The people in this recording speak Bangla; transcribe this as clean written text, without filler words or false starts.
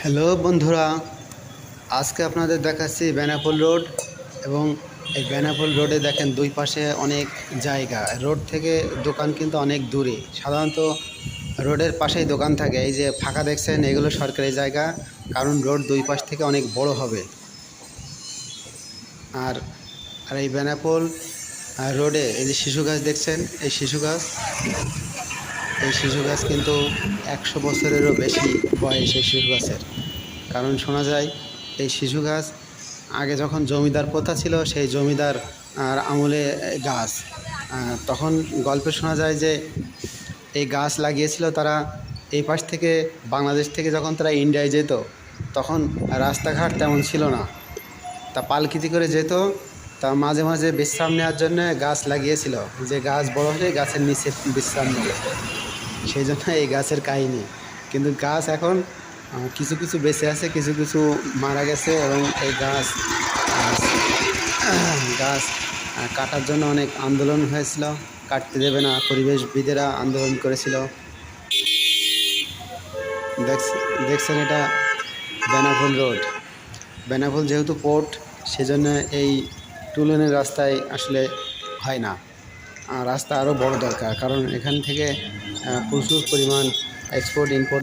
হ্যালো বন্ধুরা, আজকে আপনাদের দেখাচ্ছি বেনাপোল রোড। এবং এই বেনাপোল রোডে দেখেন দুই পাশে অনেক জায়গা। রোড থেকে দোকান কিন্তু অনেক দূরে। সাধারণত রোডের পাশেই দোকান থাকে। এই যে ফাঁকা দেখছেন, এগুলো সরকারি জায়গা, কারণ রোড দুই পাশ থেকে অনেক বড় হবে। আর আর এই বেনাপোল রোডে এই যে শিশু গাছ দেখছেন, এই শিশু গাছ কিন্তু 100 বছরেরও বেশি বয়স এই শিশু গাছের। কারণ শোনা যায় এই শিশু গাছ আগে যখন জমিদার প্রথা ছিল, সেই জমিদার আর আমলে গাছ, তখন গল্পে শোনা যায় যে এই গাছ লাগিয়েছিল তারা। এই পাশ থেকে বাংলাদেশ থেকে যখন তারা ইন্ডিয়ায় যেত, তখন রাস্তাঘাট তেমন ছিল না, তা পালকিতে করে যেত। তা মাঝে মাঝে বিশ্রাম নেওয়ার জন্য গাছ লাগিয়েছিল, যে গাছ বড় হলে গাছের নিচে বিশ্রাম নেবে, সেই জন্য এই গাছের কাহিনী। কিন্তু গাছ এখন কিছু কিছু বেঁচে আছে, কিছু কিছু মারা গেছে। এবং এই গাছ গাছ কাটার জন্য অনেক আন্দোলন হয়েছিল, কাটতে দেবে না, পরিবেশবিদেরা আন্দোলন করেছিল। দেখছেন এটা বেনাপোল রোড। বেনাপোল যেহেতু পোর্ট, সেজন্য এই টুলেনের রাস্তায় আসলে হয় না। রাস্তা আরও বড় দরকার, কারণ এখান থেকে প্রচুর পরিমাণ এক্সপোর্ট ইম্পোর্ট